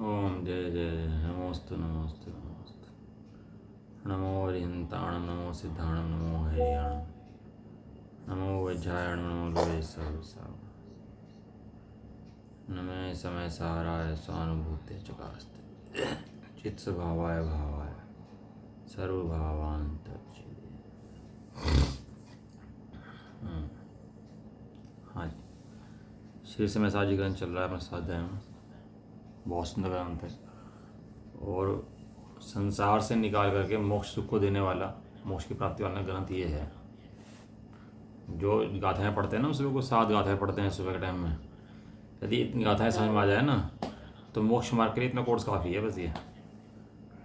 ओम जय जय नमोस्तु नमोस्तु नमोस्तु। नमो हरिहंताणं नमो सिद्धाणं नमो हरियाणं नमो वज्रायणं नमो लोये सहस्राव नमे समय साराय स्वानुभूते चकास्ते चित्त स्वभावाय भावाय सर्वभावांतर्चिदे। हाँ जी, श्री समय साजी ग्रंथ चल रहा है अपने स्वाध्याय में। बहुत सुंदर ग्रंथ है और संसार से निकाल करके मोक्ष सुख को देने वाला, मोक्ष की प्राप्ति वाला ग्रंथ ये है। जो गाथाएं पढ़ते हैं ना, सुबह को 7 गाथाएं पढ़ते हैं सुबह के टाइम में, यदि इतनी गाथाएं समझ में आ जाए ना तो मोक्ष मार्ग के लिए इतना कोर्स काफ़ी है। बस ये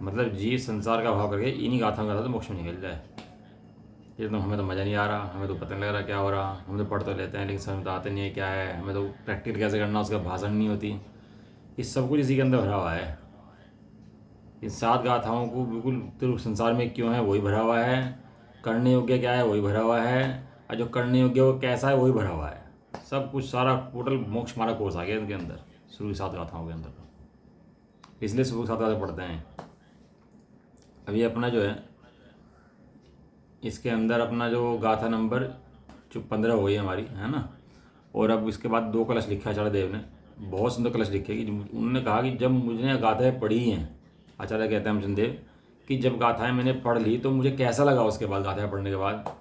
मतलब जीव संसार का भाव करके इन्हीं गाथाओं का तो मोक्ष में निकल जाए। ये तो हमें तो मज़ा नहीं आ रहा, हमें तो पता नहीं लग रहा क्या हो रहा, हम तो पढ़ तो लेते हैं लेकिन समझ तो आते नहीं है क्या है, हमें तो प्रैक्टिकल कैसे करना उसका भाषण नहीं होती। ये सब कुछ इसी के अंदर भरा हुआ है। इन 7 गाथाओं को बिल्कुल तो संसार में क्यों है वही भरा हुआ है, करने योग्य क्या है वही भरा हुआ है, और जो करने योग्य वो कैसा है वही भरा हुआ है। सब कुछ सारा टोटल मोक्ष हमारा कोर्स आ गया इनके अंदर, शुरू की 7 गाथाओं के अंदर। इसलिए शुरू 7 गाथा पढ़ते हैं। अभी अपना जो है इसके अंदर अपना जो गाथा नंबर जो 15 हो गई हमारी, है ना। और अब इसके बाद 2 कलश लिखा आचार्य देव ने, बहुत सुंदर कलश लिखे कि उन्होंने कहा कि जब मुझे गाथाएं पढ़ी हैं, आचार्य कहते हैं हमचंद देव कि जब गाथाएं मैंने पढ़ ली तो मुझे कैसा लगा उसके बाद, गाथाएं पढ़ने के बाद।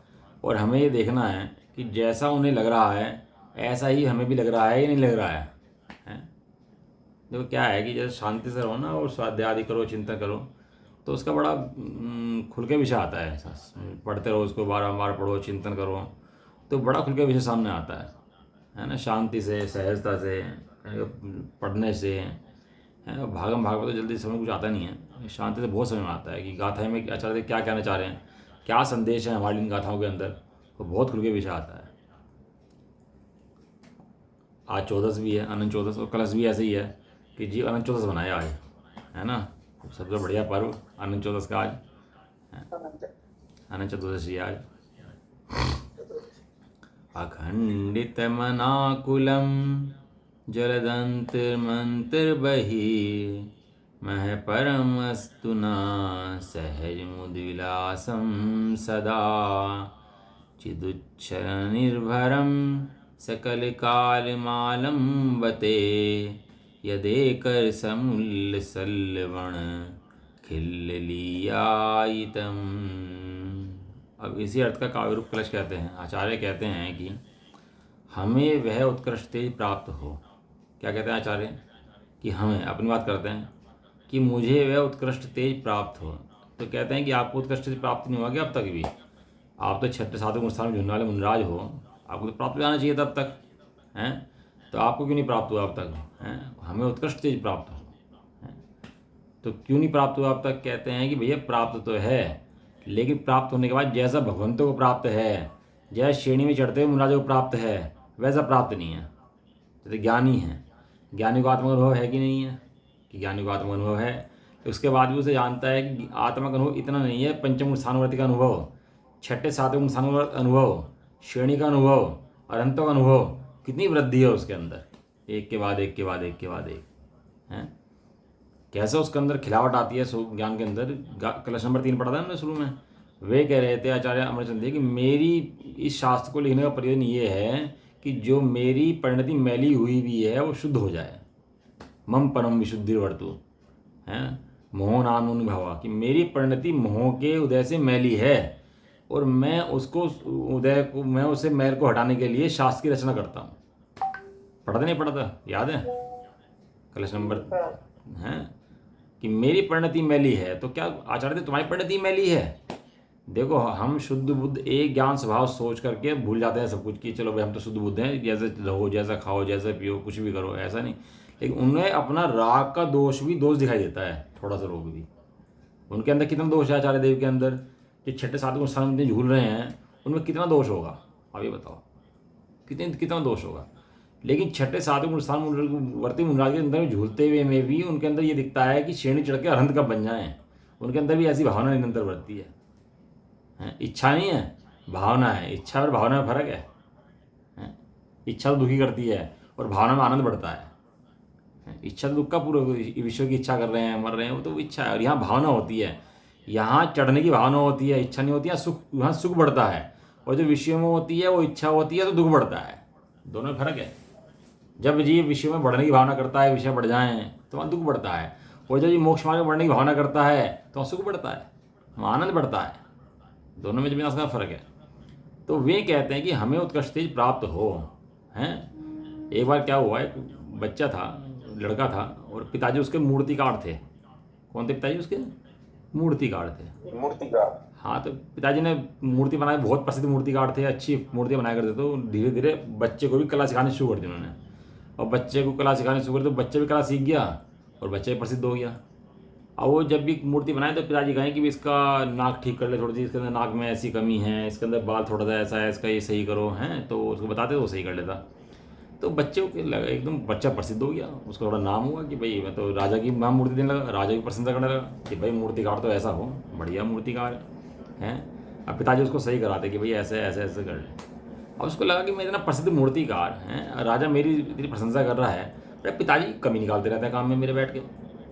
और हमें ये देखना है कि जैसा उन्हें लग रहा है ऐसा ही हमें भी लग रहा है या नहीं लग रहा है। देखो क्या है कि जैसे शांति से रहो ना और स्वाध्याय आदि करो, चिंतन करो, तो उसका बड़ा खुल के विषय आता है। पढ़ते रहो उसको, बार पढ़ो, चिंतन करो, तो बड़ा खुल के विषय सामने आता है ना। शांति से, सहजता से पढ़ने से, है भागम भाग में तो जल्दी समझ कुछ आता नहीं है। शांति से बहुत समझ में आता है कि गाथाएं में आचार्य क्या कहना चाह रहे हैं, क्या संदेश है हमारी इन गाथाओं के अंदर, तो बहुत खुल के विषय आता है। आज 14 भी है, अनंत 14, और कलश भी ऐसे ही है कि जी अनंत 14 बनाया आज, है ना। सबसे बढ़िया पर्व अनंत 14 का आज, अनंत चतुर्दशी आज। अखंडित मनाकुलम जलदंतर्मंतर्बहि मह परमस्तु न सहज मुद्विलासं सदा चिदुच्छ निर्भरं सकलकालमालम्बते यदेकर समुल्लसल्लवण खिल्लियायितम्। अब इसी अर्थ का काव्य रूप कलश कहते हैं। आचार्य कहते हैं कि हमें वह उत्कृष्ट तेज प्राप्त हो। क्या कहते हैं आचार्य कि हमें, अपनी बात करते हैं कि मुझे वह उत्कृष्ट तेज प्राप्त हो। तो कहते हैं कि आपको उत्कृष्ट तेज प्राप्त नहीं हुआ क्या अब तक भी? आप तो 6ठे 7वें स्थान में झुनने वाले मुनराज हो, आपको तो प्राप्त हो जाना चाहिए तब तक, हैं। तो आपको क्यों नहीं प्राप्त हुआ अब तक, हैं? हमें उत्कृष्ट तेज प्राप्त हो, हैं? तो क्यों नहीं प्राप्त हुआ अब तक? कहते हैं कि भैया प्राप्त तो है, लेकिन प्राप्त होने के बाद जैसा भगवंतों को प्राप्त है, जैसे श्रेणी में चढ़ते हुए मुनराजों को प्राप्त है, वैसा प्राप्त नहीं है। जैसे ज्ञानी है, ज्ञानी को आत्मानुभव है कि नहीं है? कि ज्ञानी को आत्मानुभव है, तो उसके बाद भी उसे जानता है कि आत्मा का अनुभव इतना नहीं है। पंचम स्थानवर्ती का अनुभव, 6ठे 7वें स्थान का अनुभव, श्रेणी का अनुभव, अनंतों का अनुभव, कितनी वृद्धि है उसके अंदर, एक के बाद एक के बाद एक के बाद एक, हैं। कैसे उसके अंदर खिलावट आती है ज्ञान के अंदर। कलश नंबर 3 पढ़ा था हमने शुरू में। वे कह रहे थे आचार्य अमरचंद कि मेरी इस शास्त्र को लिखने का प्रयोजन ये है कि जो मेरी परिणति मैली हुई भी है वो शुद्ध हो जाए। मम परम विशुद्धि वर्तु, हैं, मोह नानुभावा, कि मेरी परिणति मोह के उदय से मैली है और मैं उसको उदय को, मैं उसे मैल को हटाने के लिए शास्त्र की रचना करता हूँ। पढ़ता नहीं पढ़ता, याद है कलश नंबर, हैं, कि मेरी परिणति मैली है। तो क्या आचार्य तुम्हारी परिणति मैली है? देखो हम शुद्ध बुद्ध एक ज्ञान स्वभाव सोच करके भूल जाते हैं सब कुछ कि चलो भाई हम तो शुद्ध बुद्ध हैं, जैसे रहो, जैसा खाओ, जैसे पियो, कुछ भी करो, ऐसा नहीं। लेकिन उन्हें अपना राग का दोष भी दोष दिखाई देता है, थोड़ा सा रोग भी। उनके अंदर कितना दोष है आचार्य देव के अंदर? जो 6ठे 7वें स्थान में झूल रहे हैं उनमें कितना दोष होगा, आप ये बताओ, कितना दोष होगा। लेकिन 6ठे 7वें स्थान वर्ती मुनराज के अंदर झूलते हुए में भी उनके अंदर ये दिखता है कि श्रेणी चढ़ के अरहंत कब बन जाए। उनके अंदर भी ऐसी भावना निरंतर बढ़ती है। इच्छा नहीं है, भावना है। इच्छा और भावना में फर्क है। इच्छा तो दुखी करती है और भावना में आनंद बढ़ता है। इच्छा तो दुख का पूरा विश्व की इच्छा कर रहे हैं, मर रहे हैं, वो तो इच्छा है। और यहाँ भावना होती है, यहाँ चढ़ने की भावना होती है, इच्छा नहीं होती है। सुख, यहाँ सुख बढ़ता है, और जो विषय में होती है वो इच्छा होती है तो दुख बढ़ता है। दोनों में फर्क है। जब जीव विषय में बढ़ने की भावना करता है, विषय बढ़ जाएं, तो वहाँ दुख बढ़ता है। और जब ये मोक्ष मार्ग में बढ़ने की भावना करता है तो वहाँ सुख बढ़ता है, वहाँ आनंद बढ़ता है। दोनों में जमीन आसमान का फर्क है। तो वे कहते हैं कि हमें उत्कृष्ट तेज प्राप्त हो। हैं, एक बार क्या हुआ, एक बच्चा था, लड़का था, और पिताजी उसके मूर्तिकार थे। कौन थे पिताजी उसके? मूर्तिकार थे। मूर्तिकार। हाँ, तो पिताजी ने मूर्ति बनाई, बहुत प्रसिद्ध मूर्तिकार थे, अच्छी मूर्तियाँ बनाया करते। तो धीरे धीरे बच्चे को भी कला सिखानी शुरू कर दी उन्होंने, और बच्चे को कला सिखानी शुरू कर दी, तो बच्चे भी कला सीख गया और बच्चे भी प्रसिद्ध हो गया। अब वो जब भी मूर्ति बनाए तो पिताजी कहें कि भी इसका नाक ठीक कर ले थोड़ी सी, इसके अंदर नाक में ऐसी कमी है, इसके अंदर बाल थोड़ा सा ऐसा है, इसका ये सही करो, हैं, तो उसको बताते तो वो सही कर लेता। तो बच्चे को लगा, एकदम बच्चा प्रसिद्ध हो गया, उसका थोड़ा नाम हुआ कि भाई मैं तो राजा की नाम मूर्ति देने लगा, राजा की प्रशंसा करने लगा कि भाई मूर्तिकार तो ऐसा हो, बढ़िया मूर्तिकार है। अब पिताजी उसको सही कराते कि भाई ऐसे ऐसे ऐसे कर ले। अब उसको लगा कि मैं इतना प्रसिद्ध मूर्तिकार हैं, राजा मेरी इतनी प्रशंसा कर रहा है, अरे पिताजी कमी निकालते रहते हैं काम में मेरे बैठ के,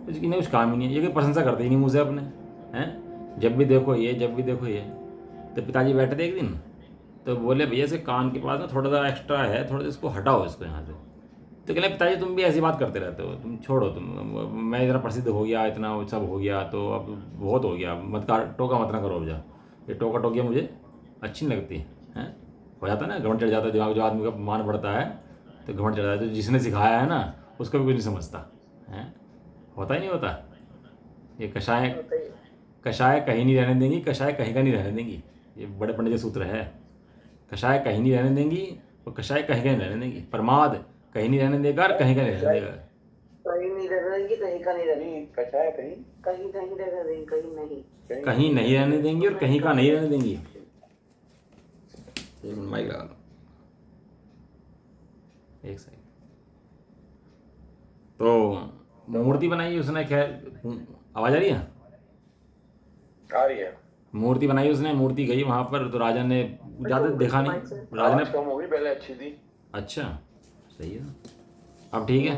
उसकी नहीं कुछ काम ही नहीं है, ये कि प्रशंसा करते ही नहीं मुझे अपने, हैं, जब भी देखो ये, जब भी देखो ये। तो पिताजी बैठे थे एक दिन, तो बोले भैया इसके कान के पास ना थोड़ा सा एक्स्ट्रा है, थोड़ा सा इसको हटाओ इसको यहाँ से। तो कहले पिताजी तुम भी ऐसी बात करते रहते हो, तुम छोड़ो, तुम, मैं इतना प्रसिद्ध हो गया, इतना वो सब हो गया, तो अब बहुत हो गया, मत कर, टोका मत ना करो अब जा, ये टोका टोकिया मुझे अच्छी नहीं लगती हैं। हो जाता है ना, घमंड चढ़ जाता है दिमाग, जो आदमी का मान बढ़ता है तो घमंड चढ़ जाता है, तो जिसने सिखाया है ना उसको भी कुछ नहीं समझता है, होता ही नहीं होता। ये कषाय, कषाय कहीं नहीं रहने देंगी, कषाय कहीं का नहीं रहने देंगी, ये बड़े पंडित का सूत्र है। कषाय कहीं नहीं रहने देंगी और कषाय कहीं का नहीं रहने देंगी। प्रमाद कहीं नहीं रहने देगा और कहीं का नहीं रहने देगा। कहीं नहीं रहने देंगी, कहीं का नहीं रहने, कषाय कहीं कहीं नहीं रहने देंगी, कहीं नहीं, कहीं नहीं रहने देंगी और कहीं का नहीं रहने देंगी। एक मिनट माइक लगा लो, एक सेकंड। तो मूर्ति बनाई उसने, खैर आवाज आ रही है? आ रही है। मूर्ति बनाई उसने, मूर्ति गई वहां पर, तो राजा ने ज्यादा देखा नहीं, राजा ने, कम हो गई, पहले अच्छी थी। अच्छा सही है, अब ठीक है,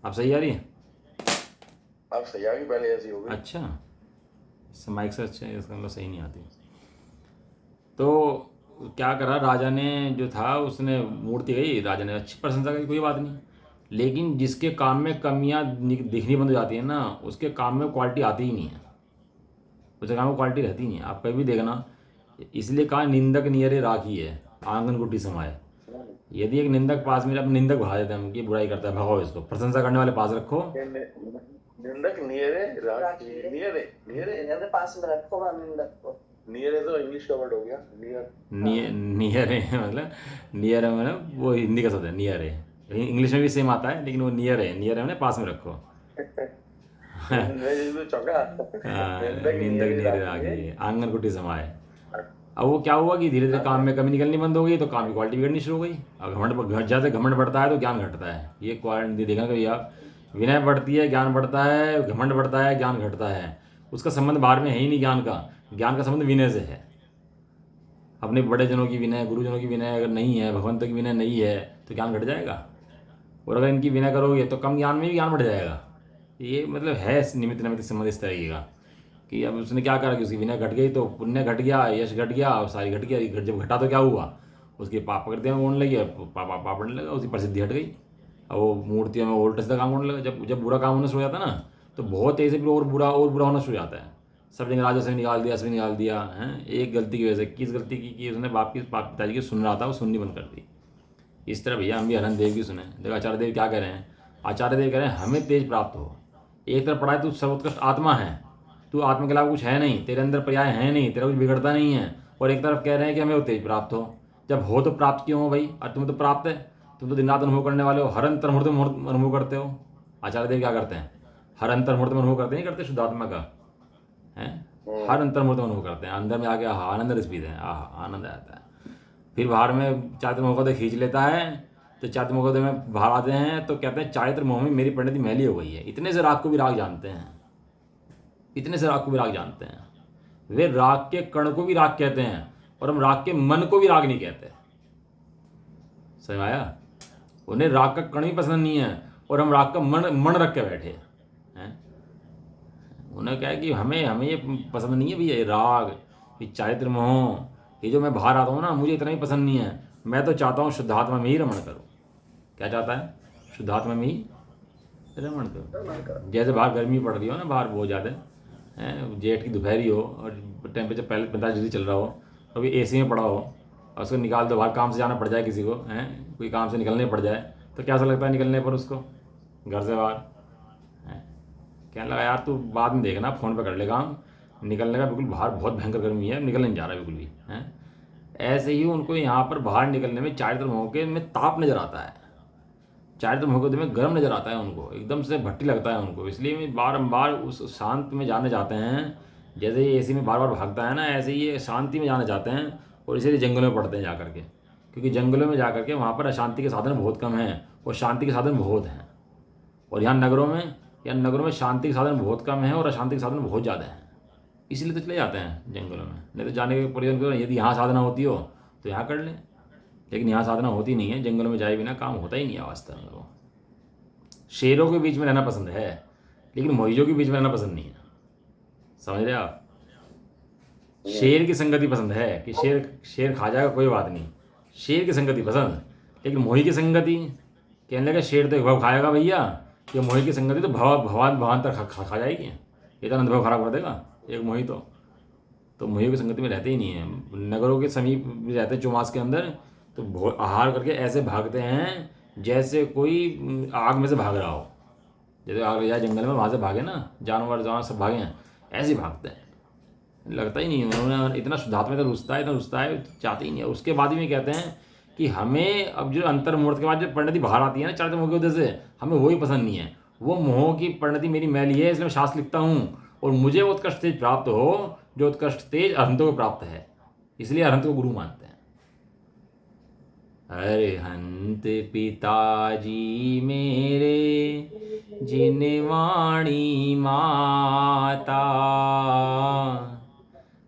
अब सही आ रही है, अब सही आ गई, पहले ऐसी हो गई। अच्छा, इससे माइक से अच्छा है, इसका मतलब सही नहीं आती। तो क्या करा राजा ने, जो था उसने, मूर्ति गई, राजा ने अच्छी प्रशंसा की, कोई बात नहीं, लेकिन जिसके काम में कमियां दिखनी बंद हो जाती है ना, उसके काम में क्वालिटी आती ही नहीं है, उसके काम में क्वालिटी रहती नहीं है। आप कभी भी देखना, इसलिए कहा निंदक नियरे राखी है, आंगन गुट्टी समाए। यदि एक निंदक पास में, अब निंदक भगा देते हैं हम कि बुराई करता है, भगाओ इसको, प्रशंसा करने वाले पास रखो। निंदक नियरे राखी, नियरे नियरे पास में रखो निंदक को। नियर तो इंग्लिश का वर्ड हो गया, नियर, नियर है मतलब, नियर है मतलब वो हिंदी का शब्द है, नियर है, इंग्लिश में भी सेम आता है, लेकिन वो नियर है, नियर है मतलब पास में रखो। निंदक नियर आगे आंगन कुटी समाए। अब वो क्या हुआ कि धीरे धीरे काम में कमी निकलनी बंद हो गई, तो काम की क्वालिटी बिगड़नी शुरू हो गई। अब घमंड, जैसे घमंड बढ़ता है तो ज्ञान घटता है, ये क्वालिटी देखना कभी आप, विनय बढ़ती है ज्ञान बढ़ता है, घमंड बढ़ता है ज्ञान घटता है। उसका संबंध बाहर में है ही नहीं ज्ञान का, ज्ञान का संबंध विनय से है। अपने बड़े जनों की विनय, गुरुजनों की विनय अगर नहीं है, भगवंतों की विनय नहीं है, तो ज्ञान घट जाएगा। और अगर इनकी विनय करोगे तो कम ज्ञान में भी ज्ञान बढ़ जाएगा। ये मतलब है निमित्त निमित्त संबंध इस तरीके का, कि अब उसने क्या करा कि उसकी विनय घट गई तो पुण्य घट गया, यश घट गया, और सारी घट गया। जब घटा तो क्या हुआ, उसके पाप पकड़ते में होने लगी, पाप बढ़ने लगा, उसकी प्रसिद्धि हट गई। अब वो मूर्तियों में उल्टा सीधा काम होने लगा। जब बुरा काम होना शुरू हो जाता है ना, तो बहुत तेज़ी से फिर और बुरा होना शुरू हो जाता है। सब जगह राजा से निकाल दिया, से निकाल दिया हैं, एक गलती की वजह से। किस गलती की कि उसने बाप पिताजी की सुन रहा था, वो सुननी बंद कर दी। इस तरह भैया हम भी हरन देव की सुने। देखो आचार्य देव क्या कह रहे हैं, आचार्य देव कह रहे हैं हमें तेज प्राप्त हो। एक तरफ पढ़ा है तू सर्वोत्कृष्ट आत्मा है, तू आत्मा के अलावा कुछ है नहीं, तेरे अंदर पर्याय है नहीं, तेरा कुछ बिगड़ता नहीं है। और एक तरफ कह रहे हैं कि हमें वो तेज प्राप्त हो। जब हो तो प्राप्त क्यों हो भाई, और तुम्हें तो प्राप्त है, तुम तो दिन रात अनुभव करने वाले हो, हर अंतर मुहूर्त में अनुभव करते हो। आचार्य देव क्या करते हैं, हर अंतर मुहूर्त में अनुभव करते नहीं करते शुद्धात्मा का, है हर अंतर मुहूर्त में अनुभव करते हैं। अंदर में आके आनंद रसपीते हैं, आनंद आता है। फिर बाहर में चारित्र मोह खींच लेता है, तो चारित्र मोह में बाहर आते हैं तो कहते हैं चारित्र मोह में मेरी परिणति मैली हो गई है। इतने से राग को भी राग जानते हैं, इतने से राग को भी राग जानते हैं। वे राग के कण को भी राग कहते हैं, और हम राग के मन को भी राग नहीं कहते। समझ आया? उन्हें राग का कण भी पसंद नहीं है और हम राग का मन रख के बैठे हैं। उन्हें क्या है कि हमें हमें ये पसंद नहीं है भैया, ये राग, ये चारित्र मोह, ये जो मैं बाहर आता हूँ ना, मुझे इतना ही पसंद नहीं है। मैं तो चाहता हूँ शुद्धात्मा में ही रमण करूँ। क्या चाहता है? शुद्धात्मा में ही रमण करो। जैसे बाहर गर्मी पड़ रही हो ना, बाहर बहुत ज़्यादा है, जेठ की दोपहरी हो और टेम्परेचर पहले 45 डिग्री चल रहा हो, अभी एसी में पड़ा हो और उसको निकाल दो, बाहर काम से जाना पड़ जाए किसी को, हैं कोई काम से निकलने पड़ जाए, तो कैसा लगता है निकलने पर उसको घर से बाहर? कहने लगा यार तू बाद में देखना, फ़ोन पे कर ले काम, निकलने का बिल्कुल बाहर बहुत भयंकर गर्मी है, निकल नहीं जा रहा बिल्कुल भी, हैं। ऐसे ही उनको यहाँ पर बाहर निकलने में चारित्र मोह के में ताप नज़र आता है, चारित्र मोह के में गर्म नज़र आता है उनको, एकदम से भट्टी लगता है उनको। इसलिए वे बारम्बार उस शांत में जाने जाते हैं। जैसे ये एसी में बार बार भागता है ना, ऐसे ही ये शांति में जाना चाहते हैं और इसीलिए जंगलों में पड़ते हैं जा करके, क्योंकि जंगलों में जा करके वहाँ पर अशांति के साधन बहुत कम हैं और शांति के साधन बहुत हैं। और यहाँ नगरों में शांति के साधन बहुत कम हैं और अशांति के साधन बहुत ज़्यादा हैं। इसलिए तो चले जाते हैं जंगलों में, नहीं तो जाने के प्रयोजन करो। यदि यहाँ साधना होती हो तो यहाँ कर लें, लेकिन यहाँ साधना होती नहीं है, जंगलों में जाए बिना काम होता ही नहीं है वास्तव में। वो शेरों के बीच में रहना पसंद है, लेकिन मोहिजों के बीच में रहना पसंद नहीं है। समझ रहे आप? शेर की संगति पसंद है कि शेर खा जाएगा कोई बात नहीं, शेर की संगति पसंद, लेकिन मोही की संगति, कहने लगा शेर तो एक भाव खाएगा भैया, ये मोही की संगति तो भगवान तक खा जाएगी, ये तो अनुभव खराब कर देगा एक मोही तो मोही की संगति में रहते ही नहीं है। नगरों के समीप भी रहते हैं चौमास के अंदर, तो आहार करके ऐसे भागते हैं जैसे कोई आग में से भाग रहा हो, जैसे आग लग जाए जंगल में, वहाँ से भागे ना जानवर सब भागे हैं, ऐसे ही भागते हैं। लगता ही नहीं उन्होंने, इतना शुद्धात्मा में रुचता है, चाहते ही नहीं है। उसके बाद भी कहते हैं कि हमें अब जो अंतर्मुहूर्त के बाद जो परिणति बाहर आती है ना चारित्र मोह की वजह से, हमें वही पसंद नहीं है। वो मोह की परिणति मेरी मैली है, इसलिए मैं शास्त्र लिखता हूँ और मुझे वो उत्कृष्ट तेज प्राप्त हो जो उत्कृष्ट तेज अरहंतों को प्राप्त है, इसलिए अरहंत को गुरु मानते हैं। अरहंत पिताजी मेरे जिन वाणी माता,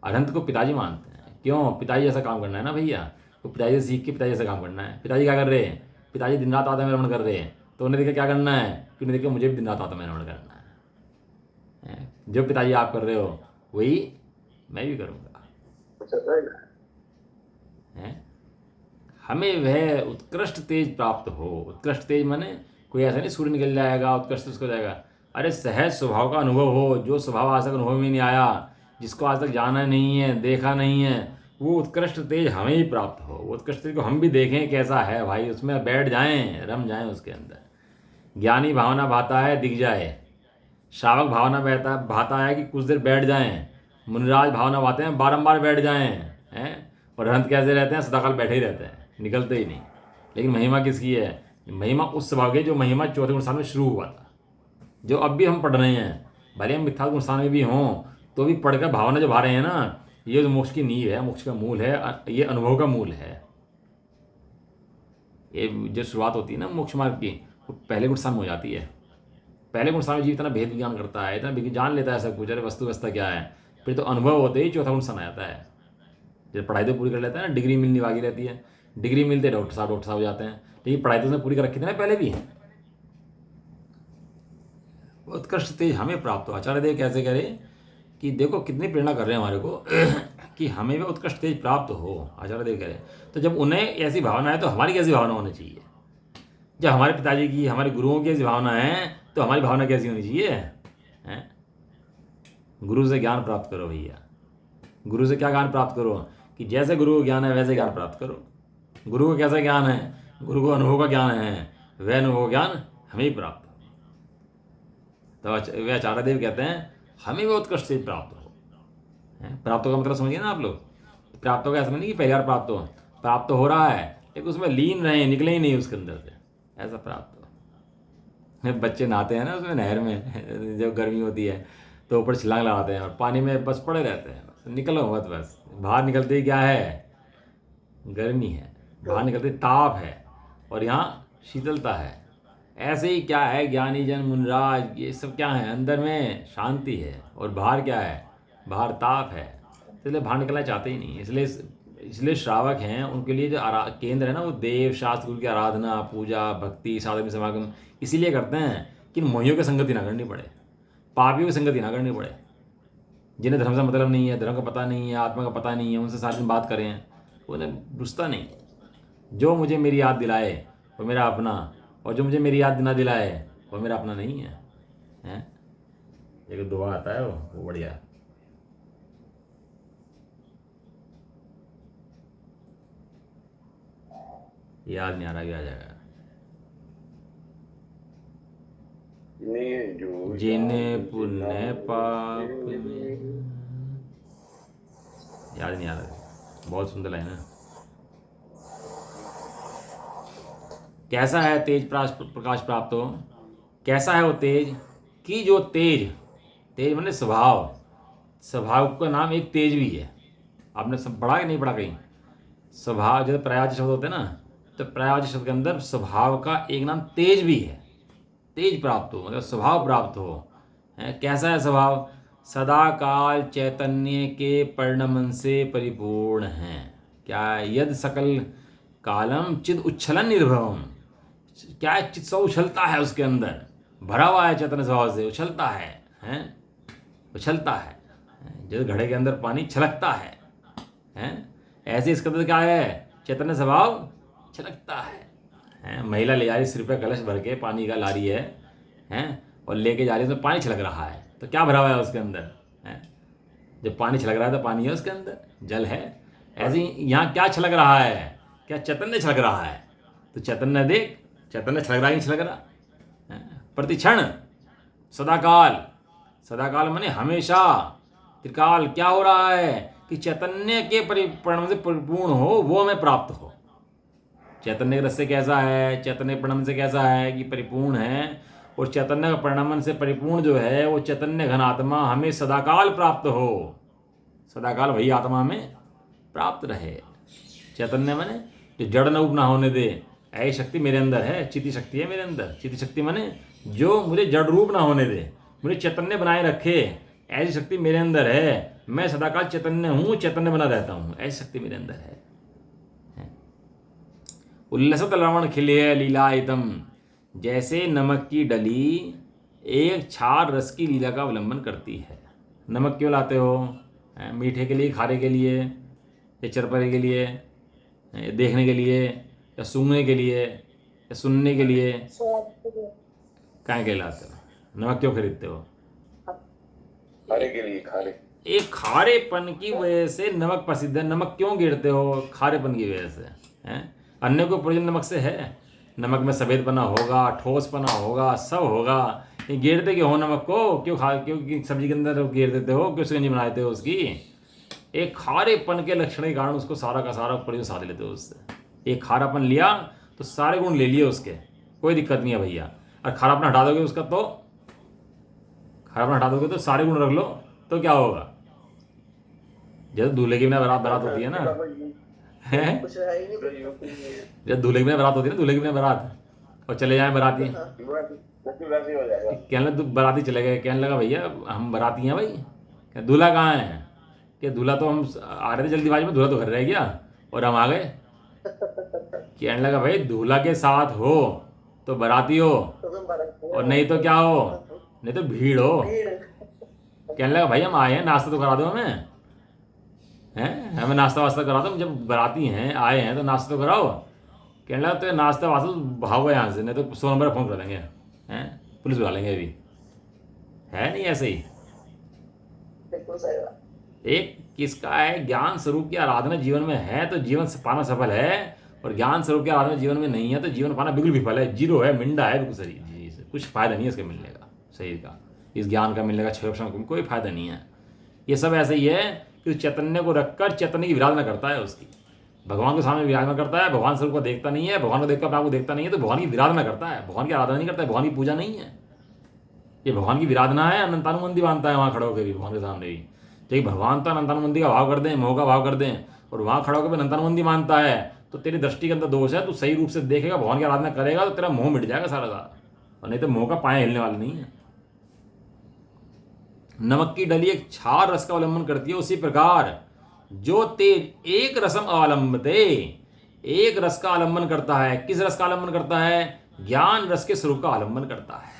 अरहंत को पिताजी मानते हैं। क्यों? पिताजी जैसा काम करना है ना भैया, तो पिताजी से सीख के पिताजी जैसा काम करना है। पिताजी क्या कर रहे हैं? पिताजी दिन रात आत्मा में रमण कर रहे हैं, तो उन्हें देखे क्या करना है कि उन्हें देखे मुझे भी दिन रात आत्मा में रमण करना है। जो पिताजी आप कर रहे हो वही मैं भी करूँगा। हमें वह उत्कृष्ट तेज प्राप्त हो। उत्कृष्ट तेज माने कोई ऐसा नहीं सूर्य निकल जाएगा उत्कृष्ट उसको जाएगा, अरे सहज स्वभाव का अनुभव हो, जो स्वभाव आज तक अनुभव में नहीं आया, जिसको आज तक जाना नहीं है, देखा नहीं है, वो उत्कृष्ट तेज हमें ही प्राप्त हो। वो उत्कृष्ट तेज को हम भी देखें कैसा है भाई, उसमें बैठ जाएं, रम जाएं उसके अंदर। ज्ञानी भावना भाता है दिख जाए, श्रावक भावना भाता है कि कुछ देर बैठ जाएं, मुनिराज भावना भाते हैं बारंबार बैठ जाएं, हैं। और अरहंत कैसे रहते हैं? सदाकाल बैठे ही रहते हैं, निकलते ही नहीं। लेकिन महिमा किसकी है? महिमा उस स्वभाव की जो महिमा चौथे गुण स्थान में शुरू हुआ था, जो अब भी हम पढ़ रहे हैं। भले हम मिथ्या गुण स्थान में भी हों तो भी पढ़कर भावना जो भा रहे हैं ना, ये जो मोक्ष की नींव है, मोक्ष का मूल है, ये अनुभव का मूल है। ये जो शुरुआत होती है ना मोक्ष मार्ग की, वो पहले गुण स्थान में हो जाती है। पहले गुण स्थान में जीव इतना भेद विज्ञान करता है, इतना जान लेता है सब कुछ, अरे वस्तु व्यवस्था क्या है, फिर तो अनुभव होते ही चौथा गुण स्थान आ जाता है। जब पढ़ाई तो पूरी कर लेता है ना, डिग्री मिलनी बाकी रहती है, डिग्री मिलते डॉक्टर साहब हो जाते हैं, लेकिन पढ़ाई तो उसने पूरी कर रखी थी ना पहले भी। उत्कृष्ट तेज हमें प्राप्त हो। आचार्य देव कैसे करें कि देखो कितनी प्रेरणा कर रहे हैं हमारे को कि हमें भी उत्कृष्ट तेज प्राप्त हो। आचार्य देव कह रहे हैं, तो जब उन्हें ऐसी भावना है तो हमारी कैसी भावना होनी चाहिए? जब हमारे पिताजी की, हमारे गुरुओं की ऐसी भावना है तो हमारी भावना कैसी होनी चाहिए? हैं? गुरु से ज्ञान प्राप्त करो भैया। गुरु से क्या ज्ञान प्राप्त करो कि जैसे गुरु को ज्ञान है वैसे ज्ञान प्राप्त करो। गुरु को कैसा ज्ञान है? गुरु को अनुभव का ज्ञान है, वह अनुभव ज्ञान हमें ही प्राप्त हो। तो वे आचार्य देव कहते हैं हमें भी उत्कृष्ट तेज प्राप्त हो। प्राप्त का मतलब समझिए ना आप लोग। प्राप्त हो गया समझ नहीं कि पहली बार प्राप्त हो रहा है, लेकिन उसमें लीन रहे, निकले ही नहीं उसके अंदर से, ऐसा प्राप्त हो। बच्चे नहाते हैं ना उसमें नहर में जब गर्मी होती है तो ऊपर छलांग लगाते हैं और पानी में बस पड़े रहते हैं, निकलो मत, बस बाहर निकलते ही क्या है? गर्मी है, बाहर निकलते ताप है और यहाँ शीतलता है। ऐसे ही क्या है ज्ञानी जन मुनिराज, ये सब क्या है? अंदर में शांति है और बाहर क्या है? बाहर ताप है, इसलिए बाहर निकलना चाहते ही नहीं। इसलिए इसलिए श्रावक हैं, उनके लिए जो केंद्र है ना वो देव शास्त्र गुरु की आराधना, पूजा, भक्ति, साधन समागम इसीलिए करते हैं कि मोहियों की संगति ना करनी पड़े, पापियों की संगति ना करनी पड़े, जिन्हें धर्म से मतलब नहीं है, धर्म का पता नहीं है, आत्मा का पता नहीं है, उनसे सारे दिन बात करें, वो उन्हें रुचता नहीं। जो मुझे मेरी याद दिलाए वो मेरा अपना, और जो मुझे मेरी याद ना दिलाए वो मेरा अपना नहीं है। हैं? एक दुआ आता है वो बढ़िया है। याद नहीं आ रहा, भी आ जाएगा। जिन्हें पुण्य पाप में, याद नहीं आ रहा, बहुत सुंदर लाइन है। कैसा है तेज प्रकाश प्राप्त हो, कैसा है वो तेज कि जो तेज, तेज मतलब स्वभाव, स्वभाव का नाम एक तेज भी है। आपने सब पढ़ा कि नहीं पढ़ा कहीं? स्वभाव जैसे प्रयाज शब्द होते हैं ना, तो प्रयाज शब्द के अंदर स्वभाव का एक नाम तेज भी है। तेज प्राप्त हो मतलब स्वभाव प्राप्त हो। है कैसा है स्वभाव? सदा काल चैतन्य के परिणमन से परिपूर्ण है। क्या? यद सकल कालम चिद उच्छलन निर्भवम, क्या है? चित सब उछलता है उसके अंदर, भरा हुआ है चैतन्य स्वभाव से, उछलता है? उछलता है जैसे घड़े के अंदर पानी छलकता है। ऐसे इसके अंदर क्या है? चैतन्य स्वभाव छलकता है। महिला ले जा रही सिर पे कलश भर के पानी का ला रही है और लेके जा रही है, उसमें पानी छलक रहा है, तो क्या भरा हुआ है उसके अंदर? जब पानी छलक रहा है तो पानी है उसके अंदर, जल है। ऐसे ही यहाँ क्या छलक रहा है? क्या? चैतन्य छलक रहा है। तो चैतन्य देख, चैतन्य छलक रहा है कि छलक रहा? प्रतिक्षण, सदाकाल, सदाकाल माने हमेशा, त्रिकाल क्या हो रहा है कि चैतन्य के परिणाम से परिपूर्ण हो, वो हमें प्राप्त हो। चैतन्य के रस से कैसा है? चैतन्य परिणाम से कैसा है कि परिपूर्ण है, और चैतन्य का परिणामन से परिपूर्ण जो है वो चैतन्य घन आत्मा हमें सदाकाल प्राप्त हो। सदाकाल वही आत्मा में प्राप्त रहे। चैतन्य माने जो जड़ रूप ना होने दे, ऐसी शक्ति मेरे अंदर है, चिति शक्ति है मेरे अंदर। चिति शक्ति माने जो मुझे जड़ रूप ना होने दे, मुझे चैतन्य बनाए रखे, ऐसी शक्ति मेरे अंदर है। मैं सदाकाल चैतन्य हूँ, चैतन्य बना रहता हूँ, ऐसी शक्ति मेरे अंदर है। उल्लसत लवण खिले लीलायतम, जैसे नमक की डली एक छार रस की लीला का अवलंबन करती है। नमक क्यों लाते हो? मीठे के लिए, खारे के लिए, या चरपरे के लिए, देखने के लिए, या सूंघने के लिए, या सुनने के लिए? काय के लाते हो? नमक क्यों खरीदते हो? खारे के लिए। खारे, एक खारेपन की वजह से नमक प्रसिद्ध है। नमक क्यों गिरते हो? खारेपन की वजह से। अन्य को प्रयोजन नमक से है। नमक में सफ़ेदपना होगा, ठोसपना होगा, सब होगा। ये गिरते क्यों हो नमक को? क्यों सब्जी के अंदर गिर देते हो? क्यों शिकंजी बनाते हो उसकी? एक खारेपन के लक्षण के कारण उसको सारा का सारा प्रयोजन साध लेते हो उससे। एक खारापन लिया तो सारे गुण ले लिए उसके, कोई दिक्कत नहीं है भैया। और खारापन हटा दोगे उसका तो, खारापन हटा दोगे तो सारे गुण रख लो तो क्या होगा? जैसे दूल्हे की बिना बारात होती है ना, जब दूल्हे की बिना बारात होती है ना, दूल्हे की बिना बारात, और चले जाए बाराती, कहने लगा बाराती चले गए, कहने लगा भैया हम बाराती हैं भाई। क्या दूल्हा कहाँ है? कि दूल्हा तो हम आ रहे थे जल्दीबाजी में, दूल्हा तो घर रह गया और हम आ गए। कहने लगा भाई दूल्हा के साथ हो तो बाराती हो, और नहीं तो क्या हो? नहीं तो भीड़ हो। कहने लगा भाई हम आए हैं, नाश्ता तो करा दो हमें, हमें नाश्ता वास्ता करा दो, जब बाराती हैं आए हैं तो नाश्ता तो कराओ। कहने लगा तो नाश्ता वास्ता भागो यहाँ से, नहीं तो 100 नंबर फ़ोन कर देंगे, पुलिस बुला लेंगे। अभी है नहीं ऐसे ही? एक किसका है? ज्ञान स्वरूप की आराधना जीवन में है तो जीवन पाना सफल है, और ज्ञान स्वरूप की आराधना जीवन में नहीं है तो जीवन पाना बिल्कुल विफल है, जीरो है, मिंडा है बिल्कुल शरीर जी से। कुछ फायदा नहीं है इसके मिलने का, शरीर का, इस ज्ञान का मिलने का, क्षण कोई फायदा नहीं है। ये सब ऐसे ही है कि चैतन्य को रखकर चैतन्य की विराधना करता है उसकी, भगवान के सामने विराधना करता है, भगवान स्वरूप को देखता नहीं है, भगवान को देखकर अपने आप को देखता नहीं है, तो भगवान की विराधना करता है, भगवान की आराधना नहीं करता है, भगवान की पूजा नहीं है। ये भगवान की विराधना है। अनंतानुबंधी मानता है वहाँ खड़े होकर भी भगवान के सामने भी, तो भगवान तो अनंतानुबंधी का भाव कर दें, मोह का भाव कर दें, और वहाँ खड़ा होकर भी अनंतानुबंधी मानता है, तो तेरी दृष्टि के अंदर दोष है। तू सही रूप से देखेगा, भगवान की आराधना करेगा तो तेरा मोह मिट जाएगा सारा सारा, और नहीं तो मोह का पाए हिलने वाला नहीं है। नमक की डली एक छार रस का अवलंबन करती है, उसी प्रकार जो तेज एक रसम अवलंबते, एक रस का आलंबन करता है। किस रस का आलंबन करता है? ज्ञान रस के स्वरूप का आलंबन करता है।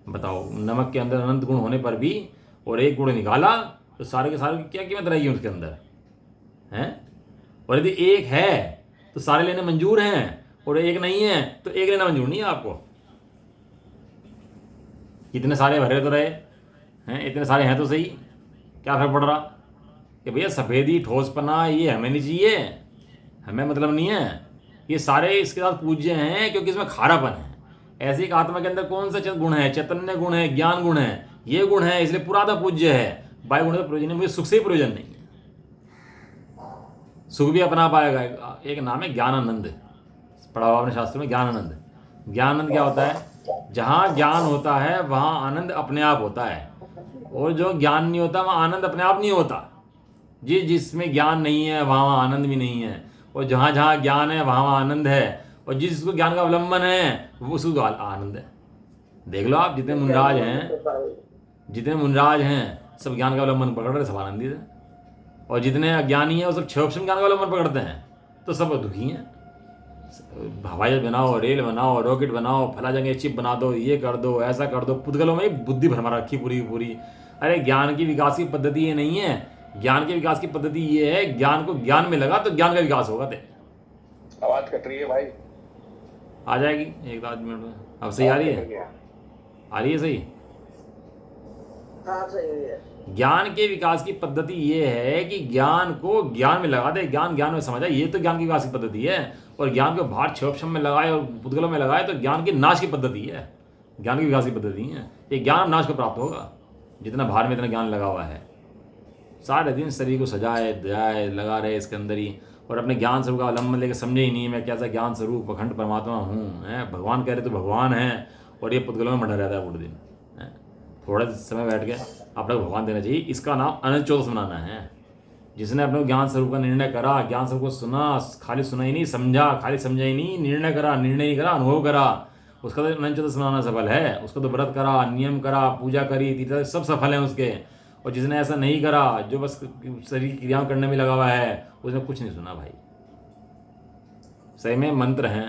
बताओ, नमक के अंदर अनंत गुण होने पर भी और एक गुण निकाला तो सारे के सारे की क्या कीमत रहेगी उसके अंदर, हैं? और यदि एक है तो सारे लेने मंजूर हैं, और एक नहीं है तो एक लेना मंजूर नहीं है आपको। इतने सारे भरे तो रहे हैं, इतने सारे हैं तो सही, क्या फर्क पड़ रहा कि भैया सफ़ेदी ठोसपना ये हमें नहीं चाहिए, हमें मतलब नहीं है। ये सारे इसके साथ पूज्य हैं क्योंकि इसमें खारापन है। ऐसी एक आत्मा के अंदर कौन सा गुण है? चैतन्य गुण है, ज्ञान गुण है, ये गुण है, इसलिए पुराधा पूज्य है। बाह्य गुण का प्रयोजन है, मुझे सुख से ही प्रयोजन नहीं है। सुख भी अपना पाएगा। एक नाम है ज्ञानानंद, पढ़ा हुआ अपने शास्त्र में, ज्ञानानंद। ज्ञानानंद क्या होता है? जहाँ ज्ञान होता है वहाँ आनंद अपने आप होता है, और जो ज्ञान नहीं होता वहाँ आनंद अपने आप नहीं होता। जिसमें ज्ञान नहीं है वहाँ आनंद भी नहीं है, और जहाँ जहाँ ज्ञान है वहाँ आनंद है, और जिसको ज्ञान का अवलंबन है वो उसको आनंद है। देख लो आप, जितने मुनराज हैं सब ज्ञान का अवलंबन पकड़ रहे, सब आनंदित है। और जितने अज्ञानी हैं वो सब क्षोभन ज्ञान का अवलंबन पकड़ते हैं तो सब दुखी हैं। हवाई जहाज बनाओ, रेल बनाओ, रॉकेट बनाओ, फला जगह चिप बना दो, ये कर दो, ऐसा कर दो, पुद्गलों में बुद्धि भरमा रखी पूरी पूरी। अरे ज्ञान की विकास की पद्धति ये नहीं है। ज्ञान के विकास की पद्धति ये है, ज्ञान को ज्ञान में लगा तो ज्ञान का विकास होगा। आवाज कट रही है भाई, आ जाएगी एक आध मिनट में। अब सही आ रही है? आ रही है सही? हाँ सही है। ज्ञान के विकास की पद्धति ये है कि ज्ञान को ज्ञान में लगा दे, ज्ञान ज्ञान में समझा, ये तो ज्ञान की विकास की पद्धति है। और ज्ञान को बाहर क्षोभम में लगाए और पुद्गलों में लगाए तो ज्ञान की नाश की पद्धति है, ज्ञान की विकास की पद्धति है। ये ज्ञान नाश को प्राप्त होगा जितना बाहर में इतना ज्ञान लगा हुआ है। सारे दिन शरीर को सजाए दयाए लगा रहे इसके अंदर ही, और अपने ज्ञान स्वरूप का अवलंबन लेकर समझे ही नहीं मैं कैसा ज्ञान स्वरूप अखंड परमात्मा हूँ, है भगवान कह रहे तो भगवान है, और ये पुद्गलों में मढ़ा रहता है पूरे दिन। थोड़ा समय बैठ के अपने को भगवान देना चाहिए। इसका नाम अनंत चौदस मनाना है। जिसने अपने ज्ञान स्वरूप का निर्णय करा, ज्ञान स्वरूप को सुना, खाली सुना ही नहीं, समझा, खाली समझा ही नहीं, निर्णय करा, निर्णय नहीं करा, अनुभव करा, उसका तो अनंत चौदस मनाना सफल है। उसको तो व्रत करा, नियम करा, पूजा करी, तीर्थ सब सफल हैं उसके। और जिसने ऐसा नहीं करा, जो बस शरीर क्रियाओं करने में लगा हुआ है, उसने कुछ नहीं सुना भाई। सही में मंत्र हैं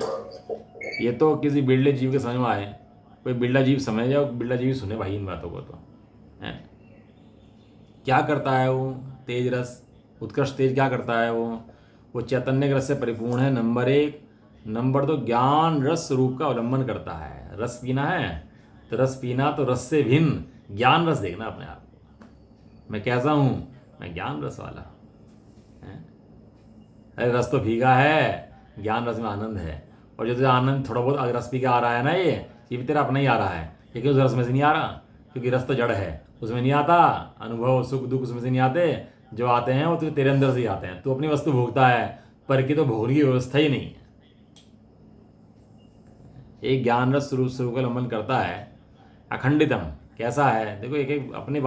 ये, तो किसी बिरले जीव के समझ में आए, कोई बिरला जीव समझ जाए, बिरला जीव सुने भाई इन बातों को। तो है क्या करता है वो तेज रस, उत्कृष्ट तेज क्या करता है वो चैतन्य के रस से परिपूर्ण है, नंबर एक। नंबर दो, ज्ञान रस रूप का अवलंबन करता है। रस पीना है तो रस पीना, तो रस से भिन्न ज्ञान रस देखना अपने आप को। मैं कैसा हूँ? मैं ज्ञान रस वाला है। अरे रस तो फीका है, ज्ञान रस में आनंद है। और जो तुझे आनंद थोड़ा बहुत रस पी के आ रहा है ना, ये भी तेरा अपना ही आ रहा है, क्योंकि उस रस में से नहीं आ रहा, क्योंकि रस तो जड़ है, उसमें नहीं आता। अनुभव सुख दुख उसमें से नहीं आते, जो आते हैं वो तेरे अंदर से ही आते हैं। तू अपनी वस्तु भोगता है, पर की तो भोगने की व्यवस्था ही नहीं है। एक ज्ञान रस स्वरूप का लंबन करता है अखंडितम। कैसा है देखो, एक एक अपनी